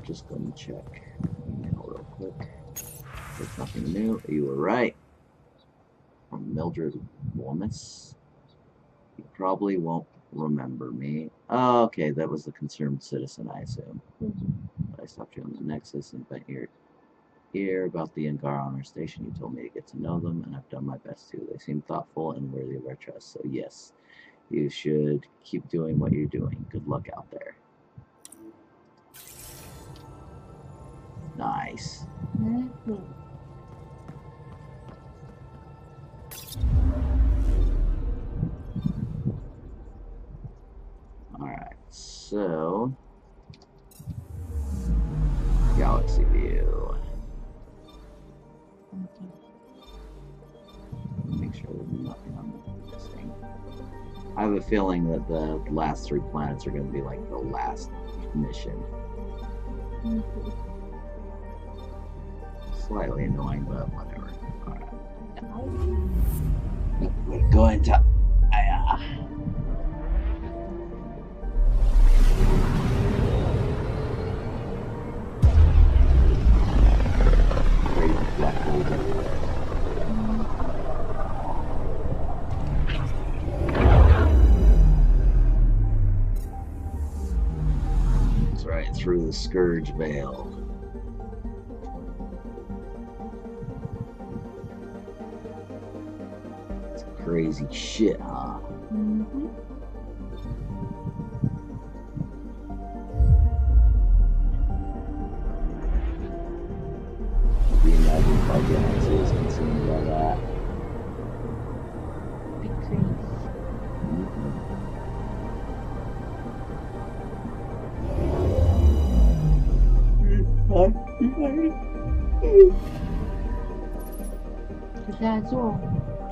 just go and check email real quick. There's nothing new. You were right. From Mildred Womas. You probably won't remember me. Oh, okay, that was the concerned citizen, I assume. I stopped you on the Nexus and bent your ear about the Angar on our station. You told me to get to know them, and I've done my best to. They seem thoughtful and worthy of our trust. So yes, you should keep doing what you're doing. Good luck out there. Nice. Alright, so Galaxy View. Make sure there's nothing on this thing. I have a feeling that the last 3 planets are going to be like the last mission. Slightly annoying, but whatever. Alright. We're going to crazy black holes everywhere. That's right, through the Scourge Veil. It's crazy shit, huh? Can you imagine if our galaxy is consumed by that? Big crazy.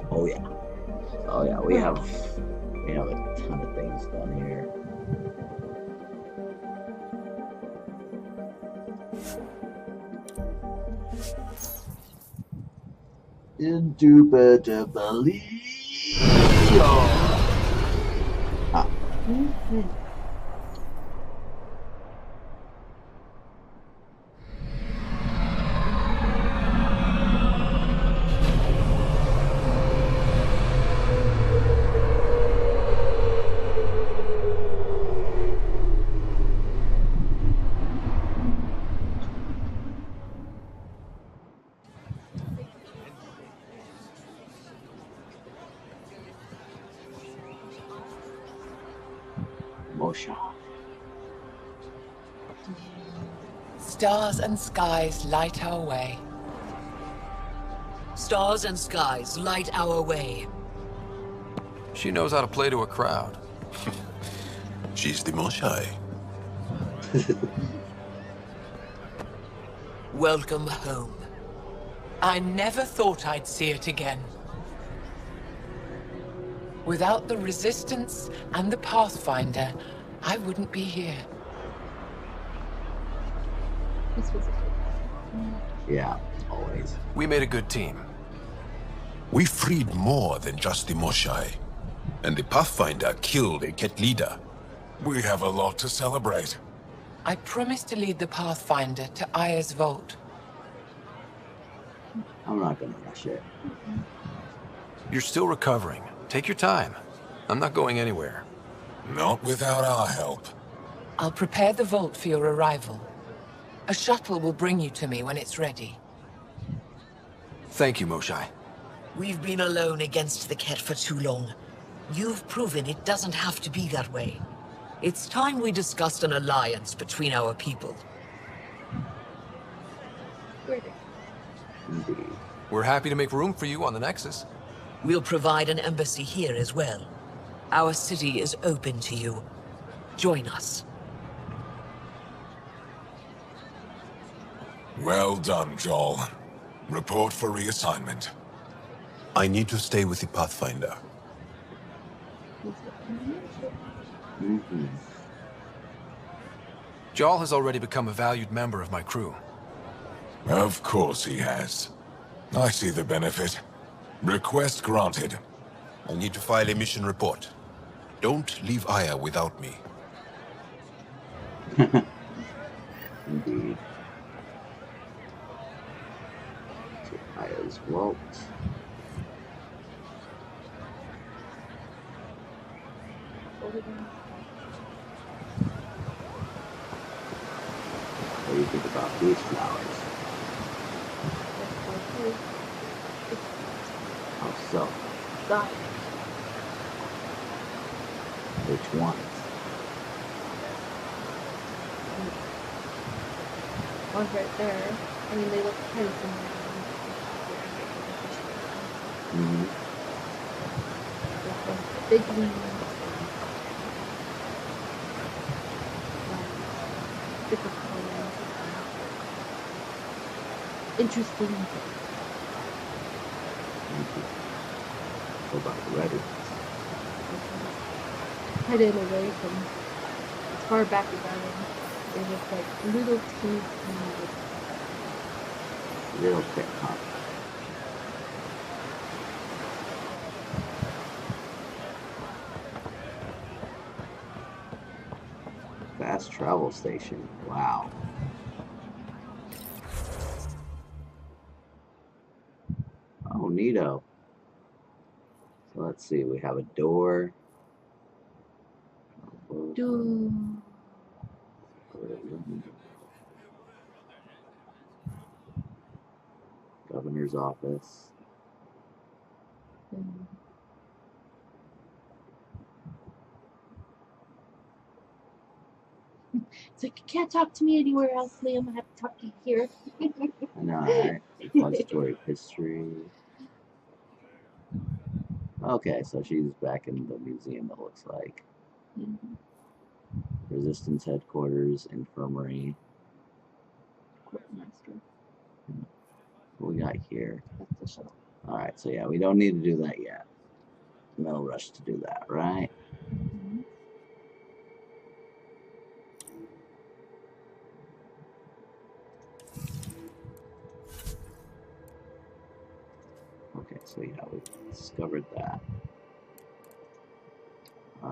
Oh yeah. Oh yeah, we have a ton of things done here. Indubitably. Ah. Moshae. Stars and skies light our way. Stars and skies light our way. She knows how to play to a crowd. She's the Moshae. Welcome home. I never thought I'd see it again. Without the Resistance and the Pathfinder, I wouldn't be here. Yeah, always. We made a good team. We freed more than just the Moshae. And the Pathfinder killed a Ket leader. We have a lot to celebrate. I promised to lead the Pathfinder to Aya's vault. I'm not gonna rush it. You're still recovering. Take your time. I'm not going anywhere. Not without our help. I'll prepare the vault for your arrival. A shuttle will bring you to me when it's ready. Thank you, Moshae. We've been alone against the Ket for too long. You've proven it doesn't have to be that way. It's time we discussed an alliance between our people. Indeed. We're happy to make room for you on the Nexus. We'll provide an embassy here as well. Our city is open to you. Join us. Well done, Joel. Report for reassignment. I need to stay with the Pathfinder. Jarl has already become a valued member of my crew. Of course he has. I see the benefit. Request granted. I need to file a mission report. Don't leave Aya without me. Indeed. To Aya's vault. What do you think about these flowers? How so? Which ones? One's right there. I mean, they look kind of similar. Mm-hmm. Big wings. Different colors. Interesting. What about the red ones? Kind of away from as far back as I am. They look like little teeny. Little bit, huh? Fast travel station. Wow. Oh, neato. So let's see. We have a door. Governor's office. It's like, you can't talk to me anywhere else, Liam. I have to talk to you here. I know, right? Repository of history. Okay, so she's back in the museum, it looks like. Resistance headquarters, infirmary. Quartermaster. What we got here? That's the shuttle. Alright, so yeah, we don't need to do that yet. No rush to do that, right? Okay, so yeah, we discovered that. No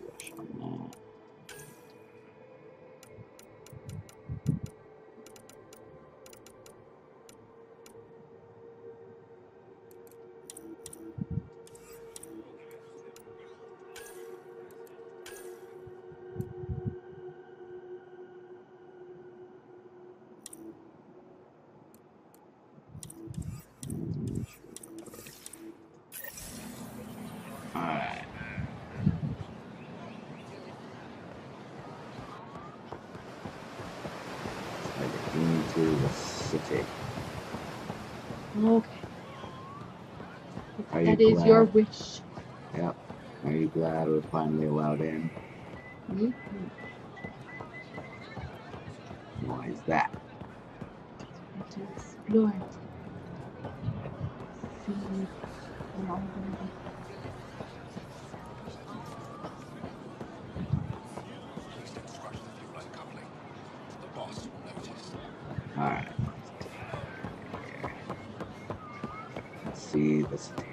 rush on that. Alright. Let's head into the city. Okay. Are you That is glad? your wish. Yep. Are you glad we're finally allowed in? Why is that? To explore it. See and all the Alright. Let's see the city.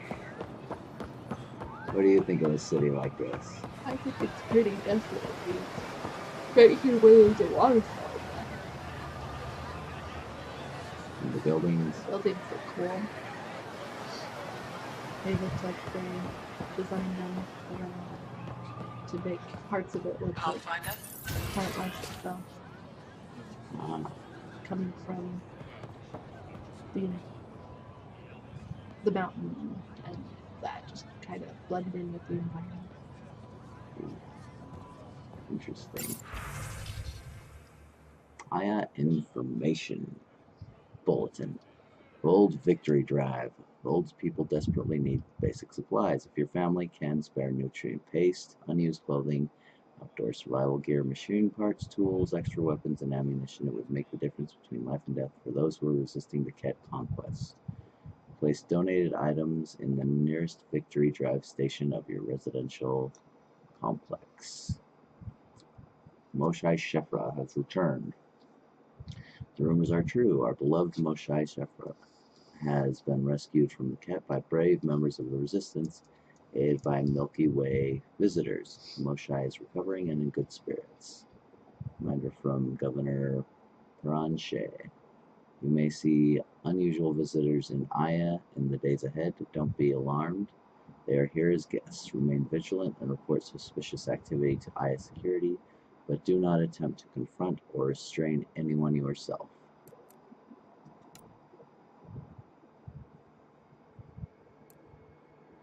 What do you think of a city like this? I think it's pretty definitely. Right here where there's a waterfall. And the buildings? Buildings look cool. They look like they designed them around to make parts of it look like plant life itself. Coming from the mountain, and that just kind of blended in with the environment. Interesting. Aya Information Bulletin. Bold Victory Drive. Bold's people desperately need basic supplies. If your family can spare nutrient paste, unused clothing, outdoor survival gear, machine parts, tools, extra weapons, and ammunition, it would make the difference between life and death for those who are resisting the Ket conquest. Place donated items in the nearest Victory Drive station of your residential complex. Moshae Shefra has returned. The rumors are true. Our beloved Moshae Shefra has been rescued from the Ket by brave members of the Resistance, aided by Milky Way visitors. Moshae is recovering and in good spirits. Reminder from Governor Moshae. You may see unusual visitors in Aya in the days ahead. Don't be alarmed. They are here as guests. Remain vigilant and report suspicious activity to Aya security, but do not attempt to confront or restrain anyone yourself.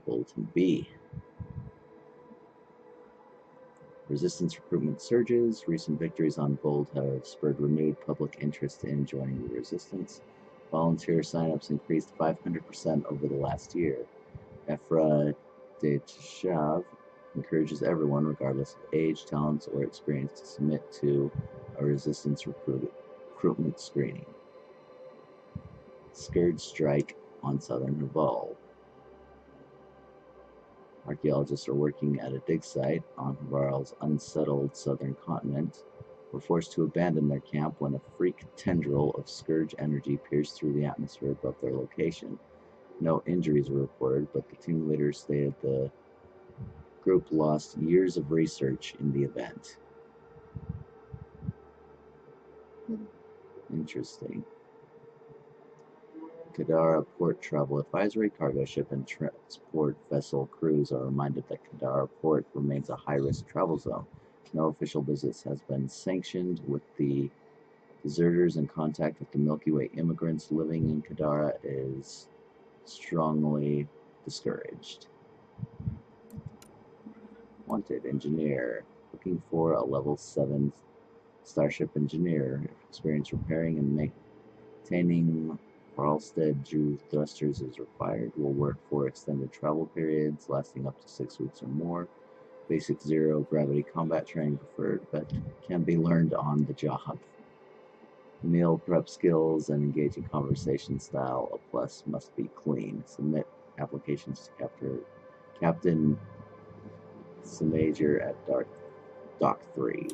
Bulletin B. Resistance recruitment surges. Recent victories on Bold have spurred renewed public interest in joining the resistance. Volunteer signups increased 500% over the last year. Ephra de Teshav encourages everyone, regardless of age, talents, or experience, to submit to a resistance recruitment screening. Scourge strike on southern Haval. Archaeologists are working at a dig site on Havarl's unsettled southern continent. Were forced to abandon their camp when a freak tendril of Scourge energy pierced through the atmosphere above their location. No injuries were reported, but the team leader stated the group lost years of research in the event. Interesting. Kadara Port Travel Advisory. Cargo ship and transport vessel crews are reminded that Kadara Port remains a high-risk travel zone. No official visits has been sanctioned, with the deserters in contact with the Milky Way immigrants living in Kadara is strongly discouraged. Wanted engineer. Looking for a level 7 starship engineer. Experience repairing and maintaining Ralstead Drew thrusters is required. Will work for extended travel periods lasting up to 6 weeks or more. Basic zero gravity combat training preferred, but can be learned on the job. Meal prep skills and engaging conversation style a plus. Must be clean. Submit applications to Captain Major at Dock 3.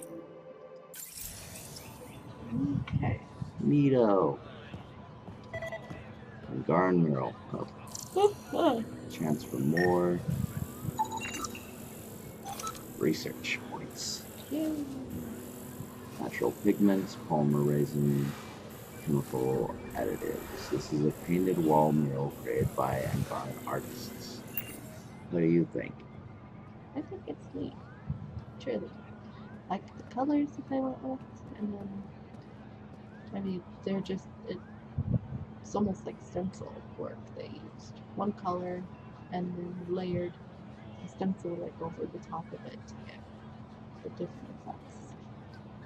Okay. Neato. Angaran mural. Oh, chance for more research points. Yay. Natural pigments, polymer resin, chemical additives. This is a painted wall mural created by Angaran artists. What do you think? I think it's neat. Truly. Like the colors that they went with, and then maybe they're just it's almost like stencil work. They used one color and then layered a stencil like over the top of it to get the different effects.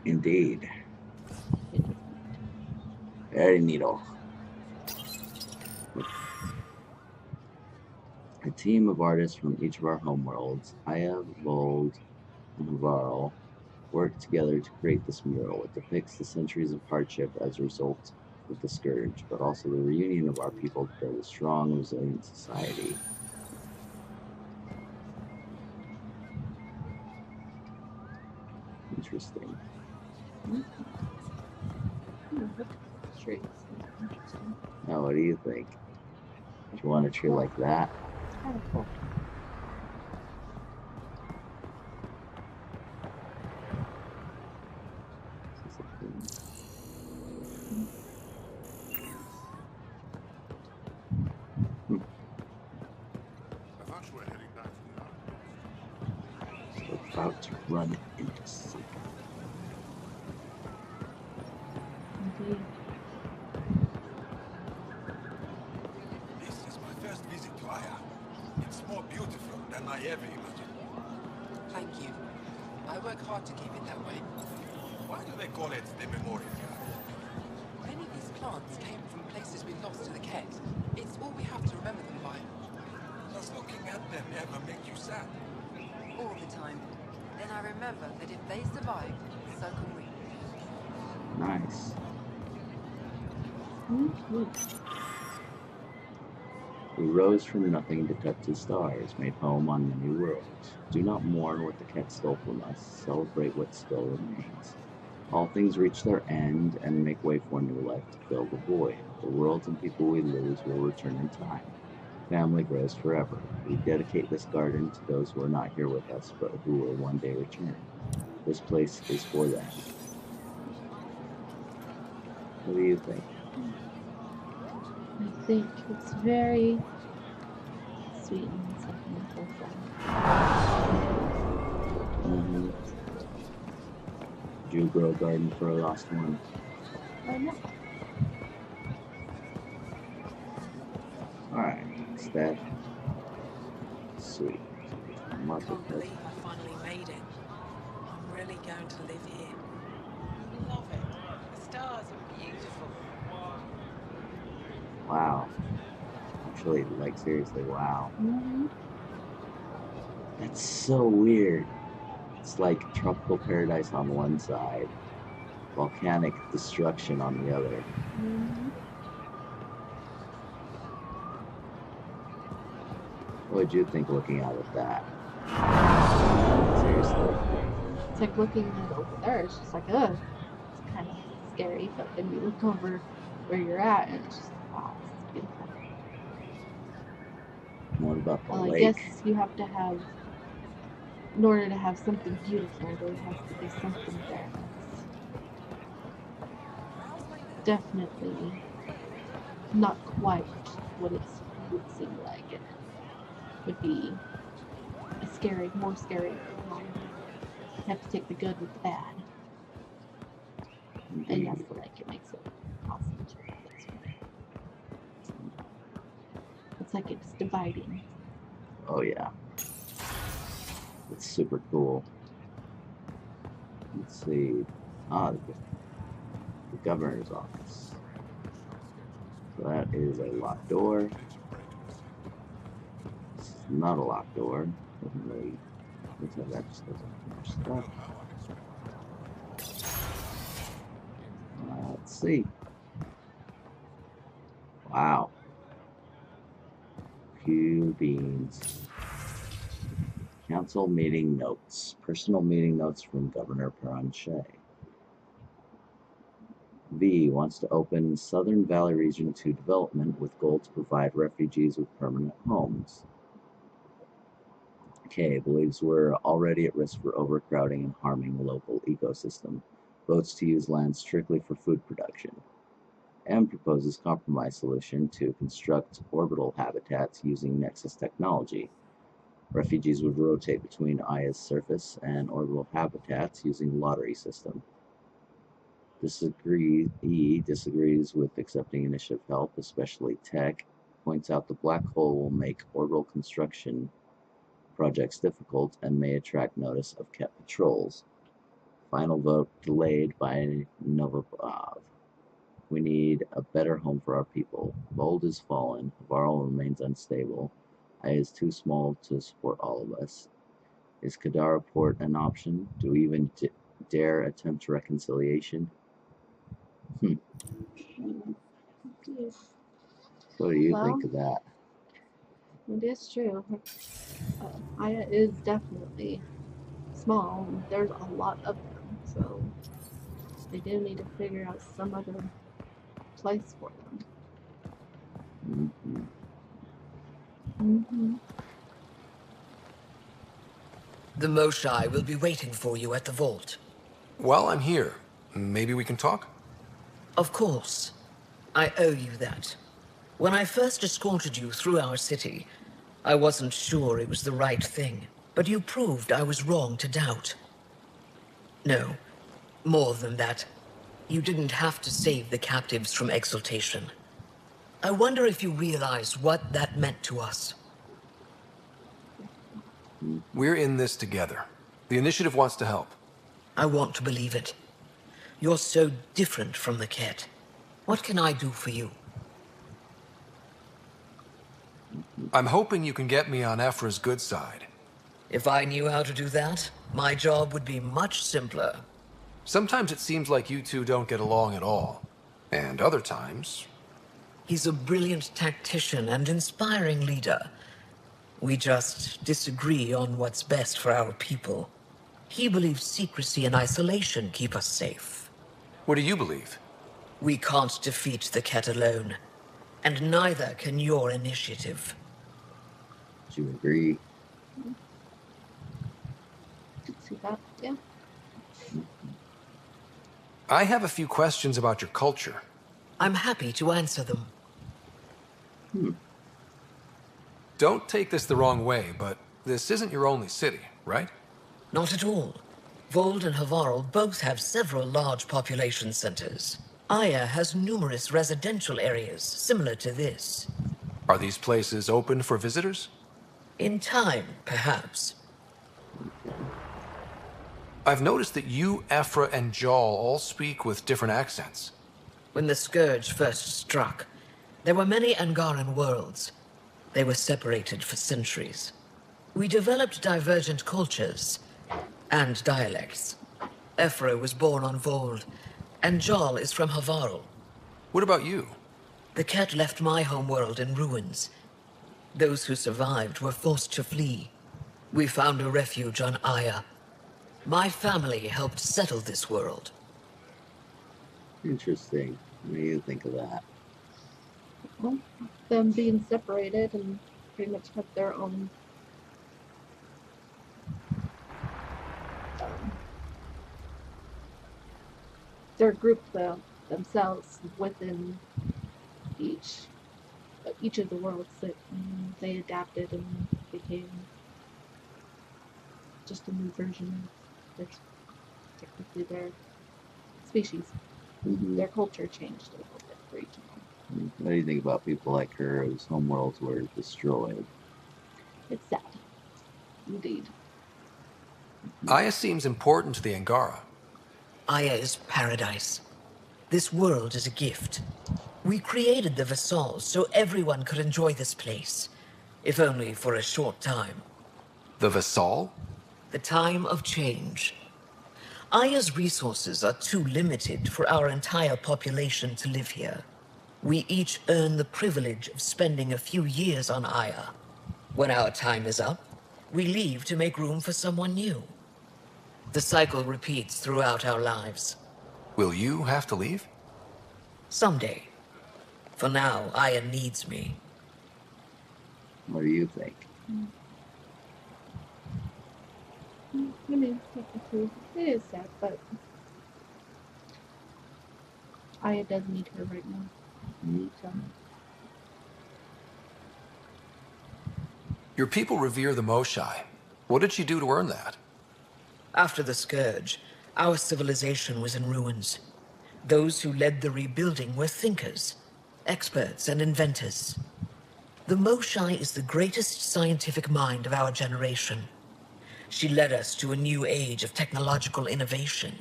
Indeed. It is Very neato. A team of artists from each of our homeworlds, Aya, Vold, and Havarl, work together to create this mural. It depicts the centuries of hardship as a result of the Scourge, but also the reunion of our people to build a strong, resilient society. Interesting. trees. Interesting. Now, what do you think? Do you want a tree like that? It's kind of cool. So about to run into something. Indeed. This is my first visit to Aya. It's more beautiful than I ever imagined. Thank you. I work hard to keep it that way. Why do they call it the Memorial Garden? Many of these plants came from places we lost to the Ket. It's all we have to remember them by. Does looking at them ever make you sad? All the time. Then I remember that if they survive, so can we. Nice. We rose from nothing to touch the stars, made home on many worlds. Do not mourn what the Ket stole from us. Celebrate what still remains. All things reach their end and make way for new life to fill the void. The worlds and people we lose will return in time. Family grows forever. We dedicate this garden to those who are not here with us, but who will one day return. This place is for them. What do you think? I think it's very sweet and sentimental. Mm-hmm. Did you grow a garden for a lost one? Oh no. Alright, Steph. Sweet. I Market can't place. believe I finally made it. I'm really going to live here. I love it. The stars are beautiful. Wow. Actually, like, seriously, wow. Mm-hmm. That's so weird. It's like tropical paradise on one side, volcanic destruction on the other. Mm-hmm. What would you think looking out at that? Seriously. It's like looking at it over there, it's just like, ugh. It's kind of scary, but then you look over where you're at and it's just, wow, it's beautiful. What about the Well, I lake? guess you have to have, in order to have something beautiful, there has to be something there that's definitely not quite what it would seem like. It would be a scary, more scary. You have to take the good with the bad. And yes, the lake, it makes it awesome too. It's like it's dividing. Oh yeah. It's super cool. Let's see. Ah, the governor's office. So that is a locked door. This is not a locked door. Doesn't really. Looks like that just doesn't more stuff. Let's see. Wow. Few beans. Council meeting notes. Personal meeting notes from Governor Moshae. V wants to open Southern Valley region to development with goal to provide refugees with permanent homes. K believes we're already at risk for overcrowding and harming the local ecosystem. Votes to use land strictly for food production. M proposes compromise solution to construct orbital habitats using Nexus technology. Refugees would rotate between Aya's surface and orbital habitats using lottery system. E disagrees with accepting initiative help, especially tech. Points out the black hole will make orbital construction projects difficult and may attract notice of Ket patrols. Final vote delayed by Novabov. We need a better home for our people. Bold is fallen. Varl remains unstable. Aya is too small to support all of us. Is Kadara Port an option? Do we even dare attempt reconciliation? What do you think of that? It is true. Aya is definitely small, and there's a lot of them, so they do need to figure out some other place for them. Mm-hmm. The Moshae will be waiting for you at the vault. While I'm here, maybe we can talk? Of course. I owe you that. When I first escorted you through our city, I wasn't sure it was the right thing, but you proved I was wrong to doubt. No, more than that. You didn't have to save the captives from exaltation. I wonder if you realize what that meant to us. We're in this together. The initiative wants to help. I want to believe it. You're so different from the Ket. What can I do for you? I'm hoping you can get me on Ephra's good side. If I knew how to do that, my job would be much simpler. Sometimes it seems like you two don't get along at all. And other times... He's a brilliant tactician and inspiring leader. We just disagree on what's best for our people. He believes secrecy and isolation keep us safe. What do you believe? We can't defeat the Ket alone. And neither can your initiative. Do you agree? Could see that. Yeah. I have a few questions about your culture. I'm happy to answer them. Don't take this the wrong way, but this isn't your only city, right? Not at all. Vold and Havarl both have several large population centers. Aya has numerous residential areas similar to this. Are these places open for visitors? In time, perhaps. I've noticed that you, Ephra, and Jal all speak with different accents. When the Scourge first struck, there were many Angaran worlds. They were separated for centuries. We developed divergent cultures and dialects. Ephra was born on Vold, and Jal is from Havarl. What about you? The cat left my homeworld in ruins. Those who survived were forced to flee. We found a refuge on Aya. My family helped settle this world. Interesting. What do you think of that? Well, them being separated and pretty much have their own they're grouped themselves within each of the worlds that they adapted and became just a new version of technically their species. Their culture changed a little bit for each of them. What do you think about people like her whose homeworlds were destroyed? It's sad. Indeed. Aya seems important to the Angara. Aya is paradise. This world is a gift. We created the Vassals so everyone could enjoy this place, if only for a short time. The Vassal? The time of change. Aya's resources are too limited for our entire population to live here. We each earn the privilege of spending a few years on Aya. When our time is up, we leave to make room for someone new. The cycle repeats throughout our lives. Will you have to leave? Someday. For now, Aya needs me. What do you think? I mean, technically, it is sad, but Aya does need her right now. So. Your people revere the Moshae. What did she do to earn that? After the Scourge, our civilization was in ruins. Those who led the rebuilding were thinkers, experts, and inventors. The Moshae is the greatest scientific mind of our generation. She led us to a new age of technological innovation.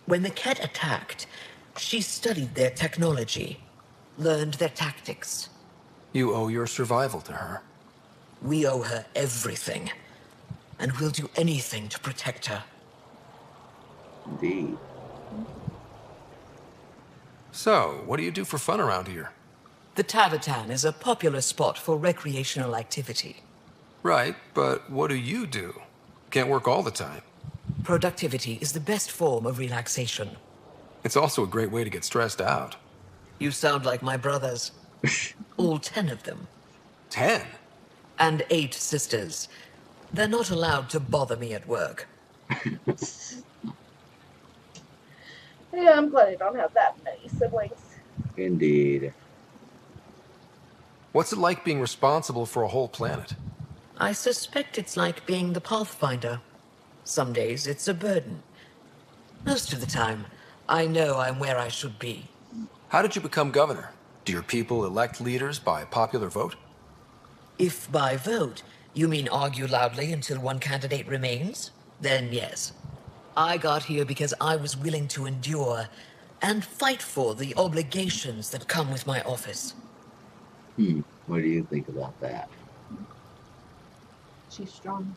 When the Ket attacked, she studied their technology, learned their tactics. You owe your survival to her. We owe her everything, and we'll do anything to protect her. Indeed. So, what do you do for fun around here? The Tavatan is a popular spot for recreational activity. Right, but what do you do? Can't work all the time. Productivity is the best form of relaxation. It's also a great way to get stressed out. You sound like my brothers. All 10 of them. 10? And 8 sisters. They're not allowed to bother me at work. Yeah, I'm glad I don't have that many siblings. Indeed. What's it like being responsible for a whole planet? I suspect it's like being the Pathfinder. Some days it's a burden. Most of the time, I know I'm where I should be. How did you become governor? Do your people elect leaders by popular vote? If by vote, you mean argue loudly until one candidate remains, then yes. I got here because I was willing to endure and fight for the obligations that come with my office. What do you think about that? She's strong.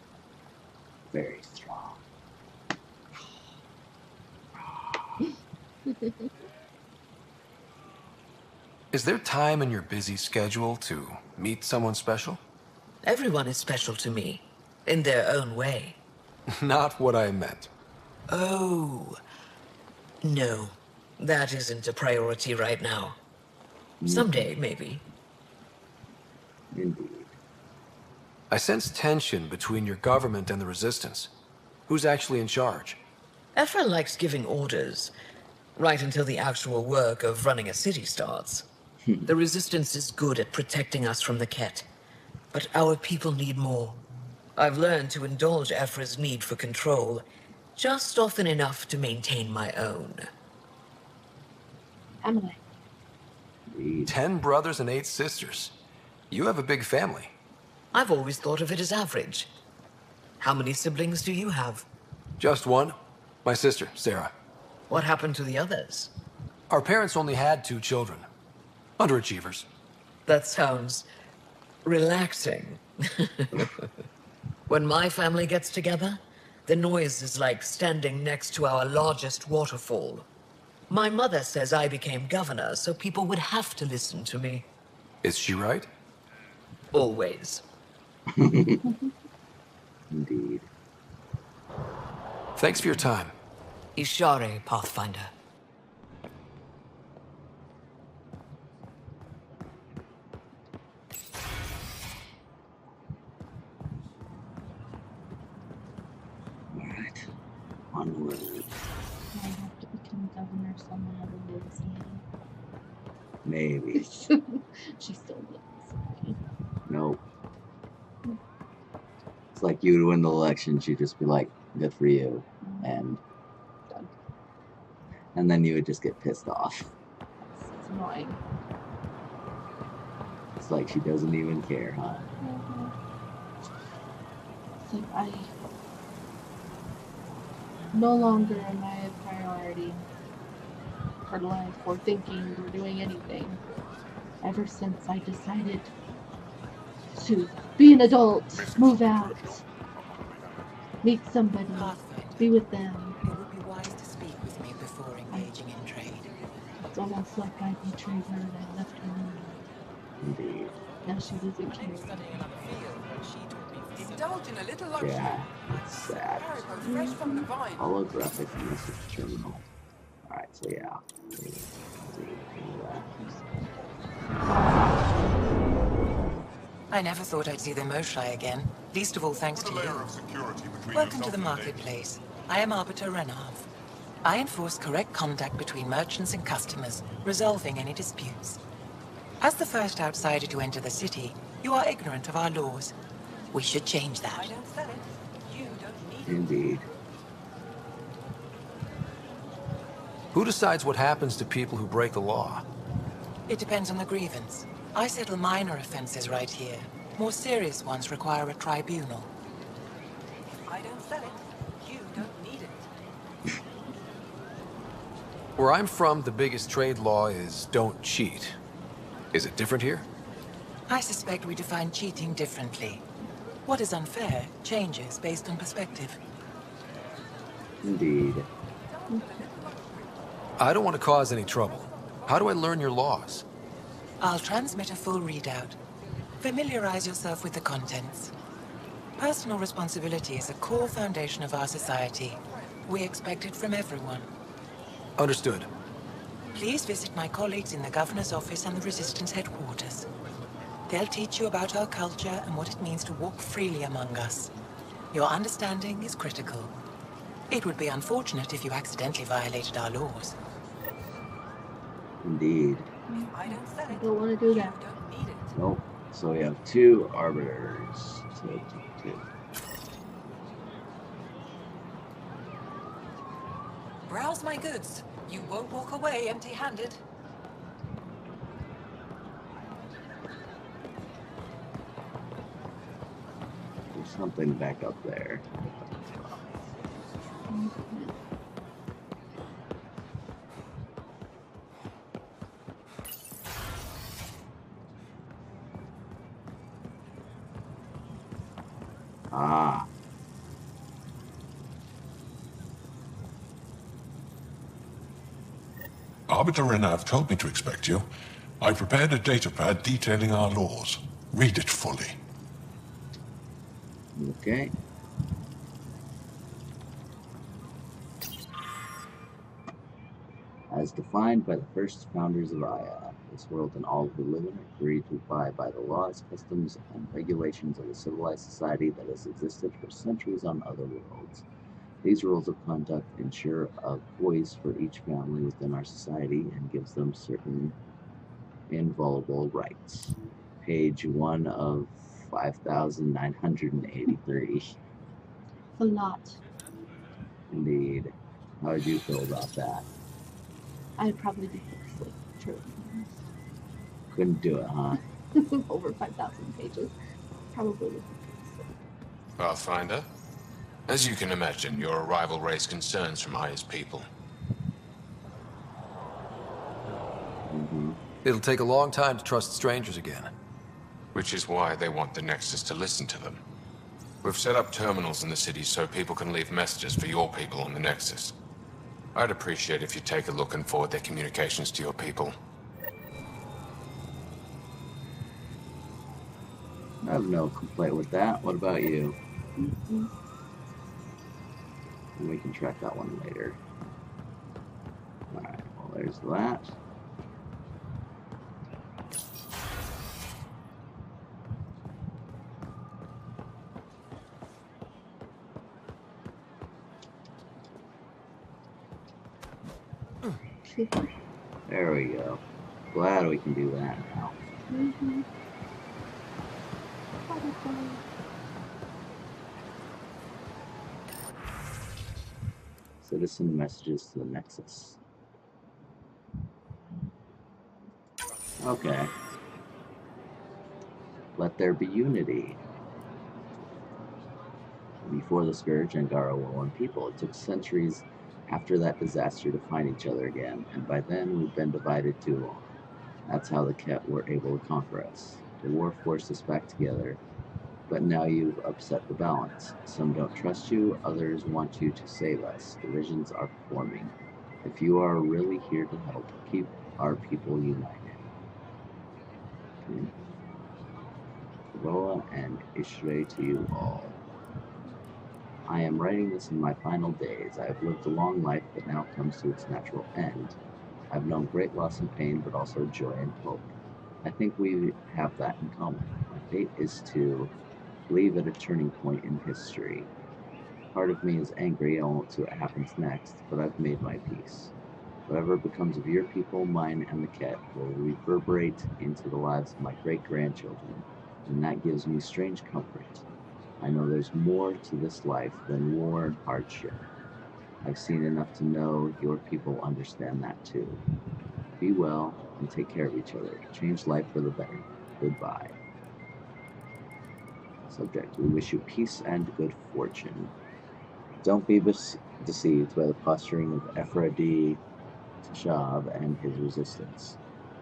Very strong. Is there time in your busy schedule to meet someone special? Everyone is special to me, in their own way. Not what I meant. Oh. No, that isn't a priority right now. Someday, maybe. Indeed. I sense tension between your government and the Resistance. Who's actually in charge? Ephra likes giving orders, right until the actual work of running a city starts. The Resistance is good at protecting us from the Ket, but our people need more. I've learned to indulge Ephra's need for control, just often enough to maintain my own. Emily. Indeed. 10 brothers and 8 sisters. You have a big family. I've always thought of it as average. How many siblings do you have? Just one. My sister, Sarah. What happened to the others? Our parents only had 2 children. Underachievers. That sounds relaxing. When my family gets together, the noise is like standing next to our largest waterfall. My mother says I became governor, so people would have to listen to me. Is she right? Always. Indeed. Thanks for your time. Ishare, Pathfinder. Alright. Onward. I have to become governor, someone other lives in Maybe. me. She still lives in me. Nope. It's like you would win the election, she'd just be like, good for you. Done. And then you would just get pissed off. It's annoying. It's like she doesn't even care, huh? It's like I no longer am I a priority for life or thinking or doing anything. Ever since I decided to be an adult, move out, meet somebody, Pathfinder, be with them. it would be wise to speak with me before engaging in trade. It's almost like I betrayed her and I left her alone. Indeed. Now she doesn't care. Studying another field, but she taught me for Indulge in a little luxury. Yeah. It's sad. Haribo fresh from the vine. Holographic message terminal. Alright, so yeah. I never thought I'd see the Moshae again, least of all thanks to you. Welcome to the marketplace. I am Arbiter Renav. I enforce correct contact between merchants and customers, resolving any disputes. As the first outsider to enter the city, you are ignorant of our laws. We should change I that. don't sell it. You don't need it. Indeed. Who decides what happens to people who break the law? It depends on the grievance. I settle minor offenses right here. More serious ones require a tribunal. I don't sell it. You don't need it. Where I'm from, the biggest trade law is don't cheat. Is it different here? I suspect we define cheating differently. What is unfair changes based on perspective. Indeed. I don't want to cause any trouble. How do I learn your laws? I'll transmit a full readout. Familiarize yourself with the contents. Personal responsibility is a core foundation of our society. We expect it from everyone. Understood. Please visit my colleagues in the Governor's office and the Resistance headquarters. They'll teach you about our culture and what it means to walk freely among us. Your understanding is critical. It would be unfortunate if you accidentally violated our laws. Indeed. I don't sell I it. don't want to do that. You don't need it. Nope. So we have 2 arbiters. Two. Browse my goods. You won't walk away empty-handed. There's something back up there. Ah. Arbiter Renav told me to expect you. I prepared a datapad detailing our laws. Read it fully. Okay. As defined by the first founders of Aya, This world and all who live in it agree to abide by the laws, customs, and regulations of a civilized society that has existed for centuries on other worlds. These rules of conduct ensure a voice for each family within our society and gives them certain inviolable rights. Page 1 of 5,983. It's a lot. Indeed. How would you feel about that? I'd probably be asleep. True. Couldn't do it, huh? Over 5,000 pages. Probably would be asleep. Pathfinder? As you can imagine, your arrival raised concerns from Aya's people. Mm-hmm. It'll take a long time to trust strangers again. Which is why they want the Nexus to listen to them. We've set up terminals in the city so people can leave messages for your people on the Nexus. I'd appreciate if you take a look and forward their communications to your people. I have no complaint with that. What about you? Mm-hmm. We can track that one later. Alright, well there's that. There we go. Glad we can do that now. Mm-hmm. Citizen messages to the Nexus. Okay. Let there be unity. Before the Scourge, Angara were one people. It took centuries after that disaster to find each other again, and by then we'd been divided too long. That's how the Ket were able to conquer us. The war forced us back together, but now you've upset the balance. Some don't trust you, others want you to save us. Divisions are forming. If you are really here to help, keep our people united. Okay. Roa and Ishre to you all. I am writing this in my final days. I have lived a long life that now comes to its natural end. I've known great loss and pain, but also joy and hope. I think we have that in common. My fate is to leave at a turning point in history. Part of me is angry, I won't see what happens next, but I've made my peace. Whatever becomes of your people, mine, and the Ket will reverberate into the lives of my great-grandchildren, and that gives me strange comfort. I know there's more to this life than war and hardship. I've seen enough to know your people understand that too. Be well and take care of each other. Change life for the better. Goodbye. Subject: we wish you peace and good fortune. Don't be deceived by the posturing of Ephraim Tashab and his resistance.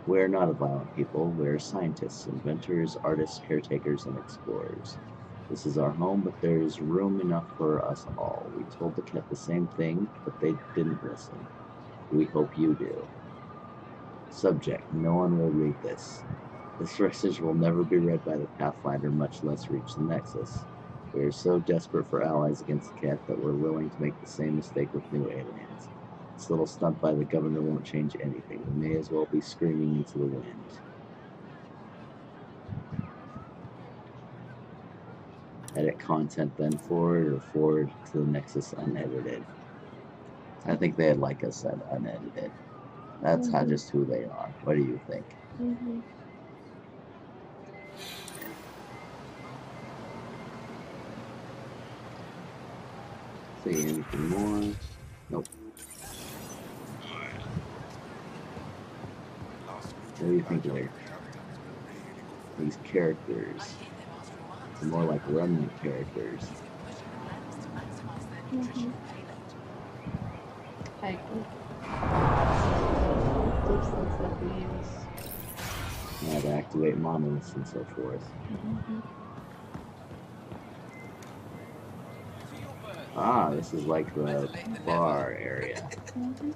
We're not a violent people. We're scientists, inventors, artists, caretakers, and explorers. This is our home, but there's room enough for us all. We told the Ket the same thing, but they didn't listen. We hope you do. Subject: no one will read this. This message will never be read by the Pathfinder, much less reach the Nexus. We are so desperate for allies against the Ket that we're willing to make the same mistake with new aliens. This little stunt by the governor won't change anything. We may as well be screaming into the wind. Edit content, then forward, or forward to the Nexus unedited. I think they'd like us said unedited. That's how just who they are. What do you think? Mm-hmm. See anything more? Nope. What do you think of these characters? They're more like remnant characters. Mm-hmm. I agree. Glyphs that we use. Yeah, to activate monoliths and so forth. Mm-hmm. Ah, this is like the bar area. Mm-hmm.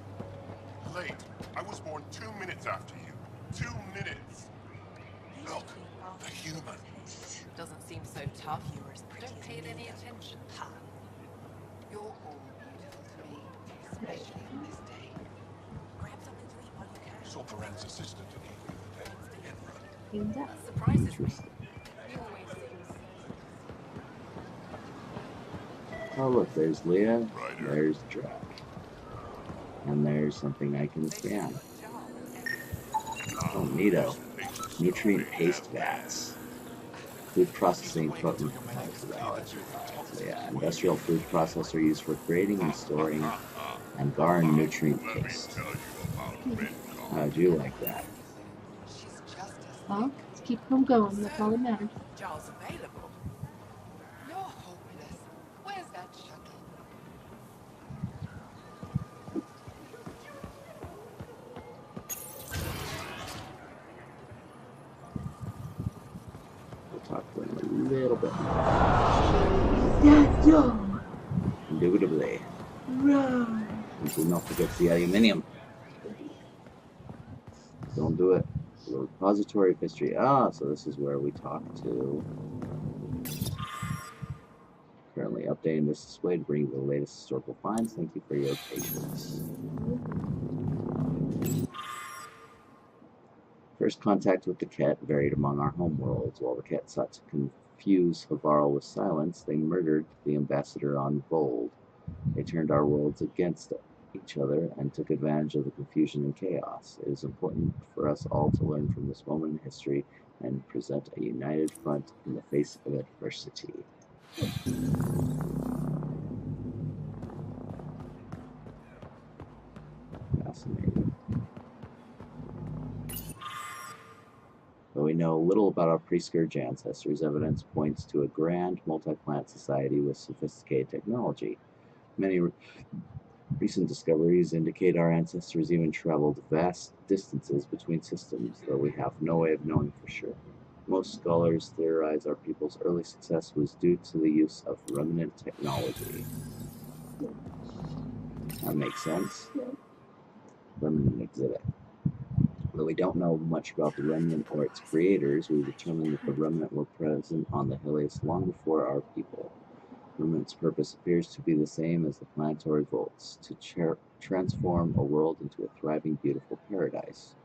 Late. I was born 2 minutes after you. 2 minutes. Look, the human. Doesn't seem so tough. Don't pay it any attention. Ha. You're all beautiful to me, especially on this day. Grab something to eat while you can. Sorperan's assistant. in depth. That surprises me. Interesting. He always seems so... Oh, look, there's Leah, Ryder. there's Drac. And there's something I can scan. Oh, neato. Nutrient paste vats. Food processing equipment. So yeah, industrial food processor used for creating and storing Angaran nutrient paste. How'd you like that? Well, let's keep them going. That's all that matters. Jars available. You're hopeless. Where's that shuttle? We'll talk to him a little bit more. Indubitably. And do not forget the aluminium. Don't do it. The repository of history. Ah, so this is where we talk to. Currently updating this display to bring you the latest historical finds. Thank you for your patience. First contact with the Ket varied among our homeworlds. While the Ket sought to confuse Havarl with silence, they murdered the ambassador on Vold. They turned our worlds against each other and took advantage of the confusion and chaos. It is important for us all to learn from this moment in history and present a united front in the face of adversity. Fascinating. Though we know little about our pre-scourge ancestors, evidence points to a grand multi-planet society with sophisticated technology. Many recent discoveries indicate our ancestors even traveled vast distances between systems, though we have no way of knowing for sure. Most scholars theorize our people's early success was due to the use of remnant technology. That makes sense. Remnant exhibit. Though we don't know much about the remnant or its creators, we determined that the remnant were present on the Helios long before our people. Remnant's purpose appears to be the same as the planetary volts, to transform a world into a thriving, beautiful paradise.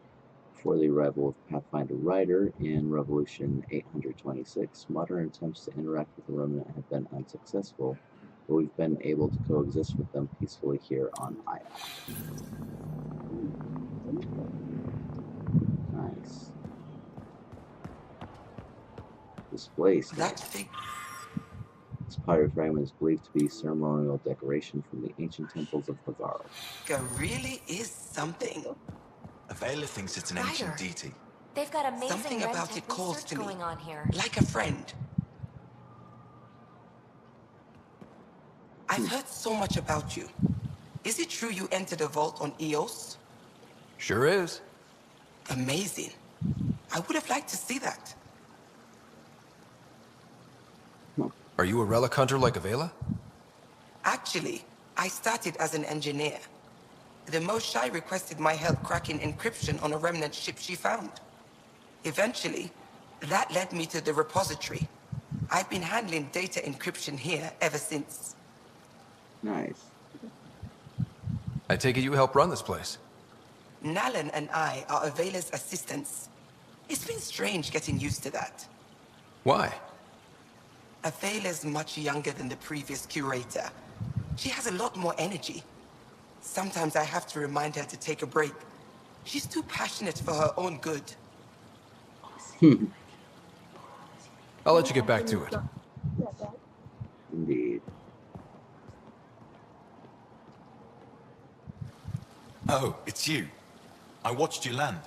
Before the arrival of Pathfinder Ryder in Revolution 826, modern attempts to interact with the remnant have been unsuccessful, but we've been able to coexist with them peacefully here on Aya. Nice. Displaced. That thing. This pottery fragment is believed to be ceremonial decoration from the ancient temples of Havarl. Really is something. Avela thinks it's an ancient deity. They've got amazing Something red about tech it calls research to me. going on here. Like a friend. I've heard so much about you. Is it true you entered a vault on Eos? Sure is. Amazing. I would have liked to see that. Are you a relic hunter like Avela? Actually, I started as an engineer. The Moshae requested my help cracking encryption on a remnant ship she found. Eventually, that led me to the repository. I've been handling data encryption here ever since. Nice. I take it you help run this place. Nalan and I are Avela's assistants. It's been strange getting used to that. Why? Avela's much younger than the previous curator. She has a lot more energy. Sometimes I have to remind her to take a break. She's too passionate for her own good. I'll let you get back to it. Indeed. Oh, it's you. I watched you land.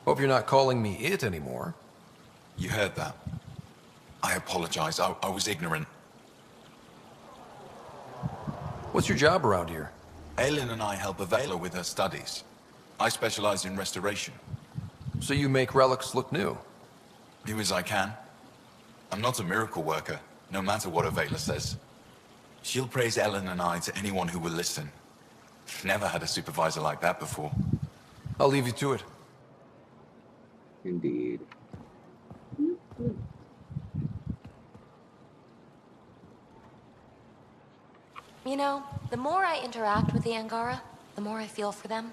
Hope you're not calling me it anymore. You heard that. I apologize. I was ignorant. What's your job around here? Aelin and I help Avela with her studies. I specialize in restoration. So you make relics look new? Do as I can. I'm not a miracle worker, no matter what Avela says. She'll praise Ellen and I to anyone who will listen. Never had a supervisor like that before. I'll leave you to it. Indeed. You know, the more I interact with the Angara, the more I feel for them.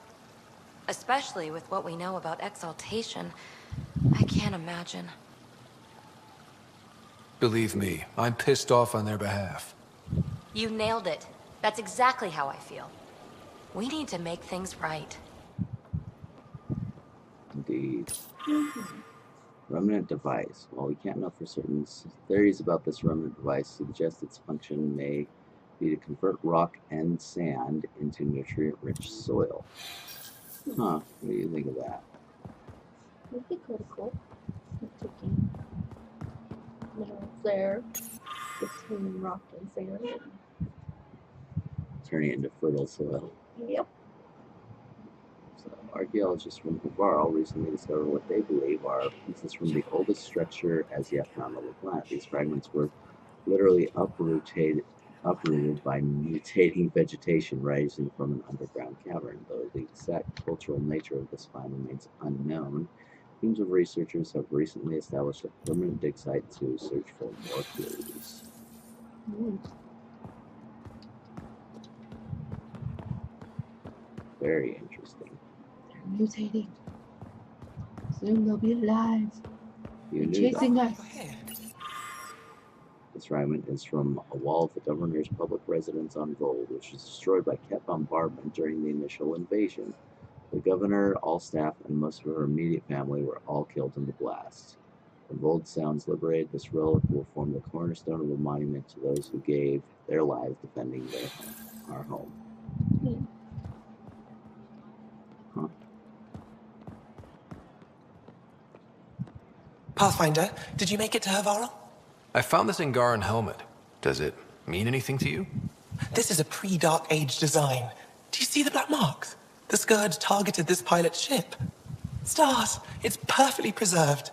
Especially with what we know about exaltation. I can't imagine. Believe me, I'm pissed off on their behalf. You nailed it. That's exactly how I feel. We need to make things right. Indeed. Remnant device. While we can't know for certain, theories about this remnant device suggest its function may be to convert rock and sand into nutrient-rich soil. Huh, what do you think of that? Would be critical. Taking minerals there between rock and sand. Turning it into fertile soil. Yep. So, archaeologists from Havarl recently discovered what they believe are pieces from the oldest structure as yet found on the planet. These fragments were literally uprooted by mutating vegetation rising from an underground cavern. Though the exact cultural nature of this find remains unknown, teams of researchers have recently established a permanent dig site to search for more clues. Very interesting. They're mutating. Soon they'll be alive. You and knew chasing that. us. This fragment is from a wall of the governor's public residence on Vold, which was destroyed by Ket bombardment during the initial invasion. The governor, all staff, and most of her immediate family were all killed in the blast. When Vold Sounds liberated, this relic will form the cornerstone of a monument to those who gave their lives defending our home. Huh. Pathfinder, did you make it to Havarl? I found this Angaran helmet. Does it mean anything to you? This is a pre-Dark Age design. Do you see the black marks? The Scourge targeted this pilot's ship. Stars, it's perfectly preserved.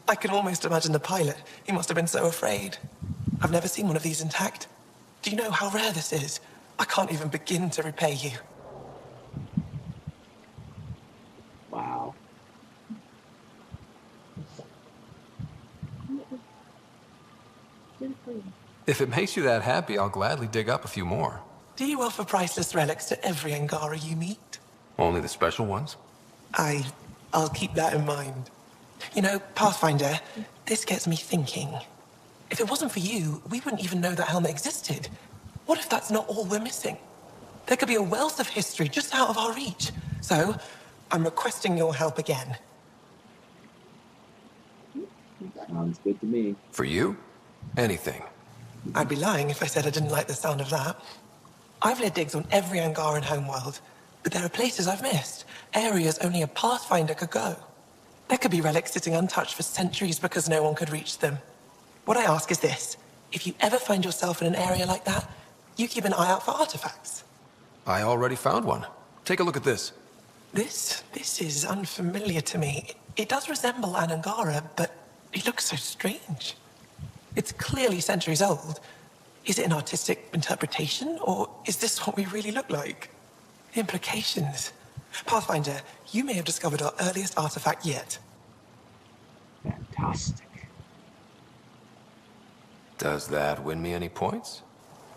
I can almost imagine the pilot. He must have been so afraid. I've never seen one of these intact. Do you know how rare this is? I can't even begin to repay you. Wow. If it makes you that happy, I'll gladly dig up a few more. Do you offer priceless relics to every Angara you meet? Only the special ones? I'll keep that in mind. You know, Pathfinder, this gets me thinking. If it wasn't for you, we wouldn't even know that helmet existed. What if that's not all we're missing? There could be a wealth of history just out of our reach. So, I'm requesting your help again. Sounds good to me. For you? Anything. I'd be lying if I said I didn't like the sound of that. I've led digs on every Angaran homeworld, but there are places I've missed, areas only a Pathfinder could go. There could be relics sitting untouched for centuries because no one could reach them. What I ask is this: if you ever find yourself in an area like that, you keep an eye out for artifacts. I already found one. Take a look at this. This is unfamiliar to me. It does resemble an Angara, but it looks so strange. It's clearly centuries old. Is it an artistic interpretation, or is this what we really look like? The implications. Pathfinder, you may have discovered our earliest artifact yet. Fantastic. Does that win me any points?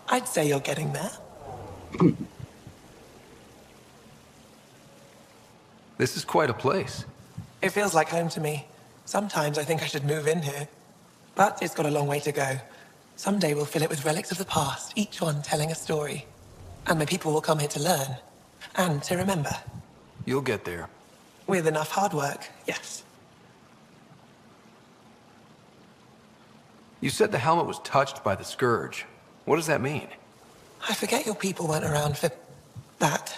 I'd say you're getting there. This is quite a place. It feels like home to me. Sometimes I think I should move in here. But it's got a long way to go. Someday we'll fill it with relics of the past, each one telling a story. And my people will come here to learn. And to remember. You'll get there. With enough hard work, yes. You said the helmet was touched by the Scourge. What does that mean? I forget your people weren't around for that.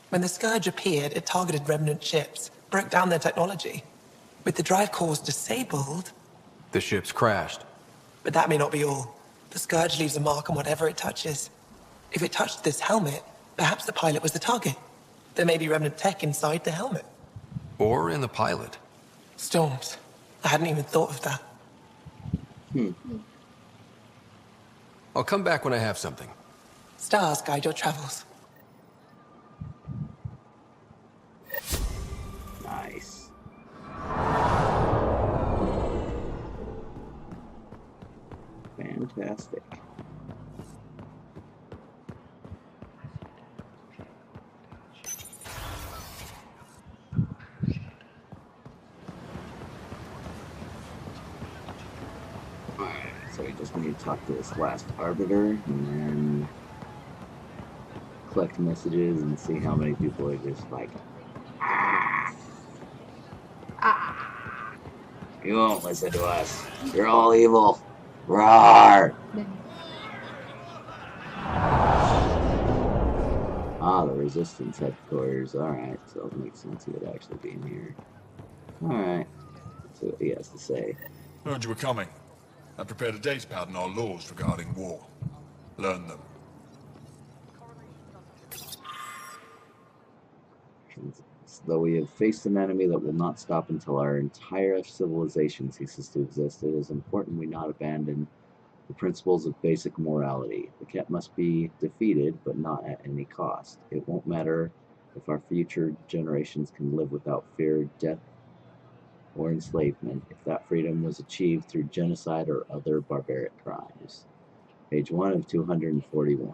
When the Scourge appeared, it targeted remnant ships, broke down their technology. With the drive cores disabled... The ship's crashed. But that may not be all. The Scourge leaves a mark on whatever it touches. If it touched this helmet, perhaps the pilot was the target. There may be remnant tech inside the helmet. Or in the pilot. Storms. I hadn't even thought of that. I'll come back when I have something. Stars guide your travels. Nice. Fantastic. Just need to talk to this last arbiter and then collect messages and see how many people are just like, ah, ah, you won't listen to us. You're all evil. Roar! Ah, the Resistance headquarters. Alright, so it makes sense he would actually be in here. Alright, let's see what he has to say. Heard you were coming. I prepared a datapad on our laws regarding war. Learn them. Though we have faced an enemy that will not stop until our entire civilization ceases to exist, it is important we not abandon the principles of basic morality. The cat must be defeated, but not at any cost. It won't matter if our future generations can live without fear, death, or enslavement, if that freedom was achieved through genocide or other barbaric crimes. Page 1 of 241.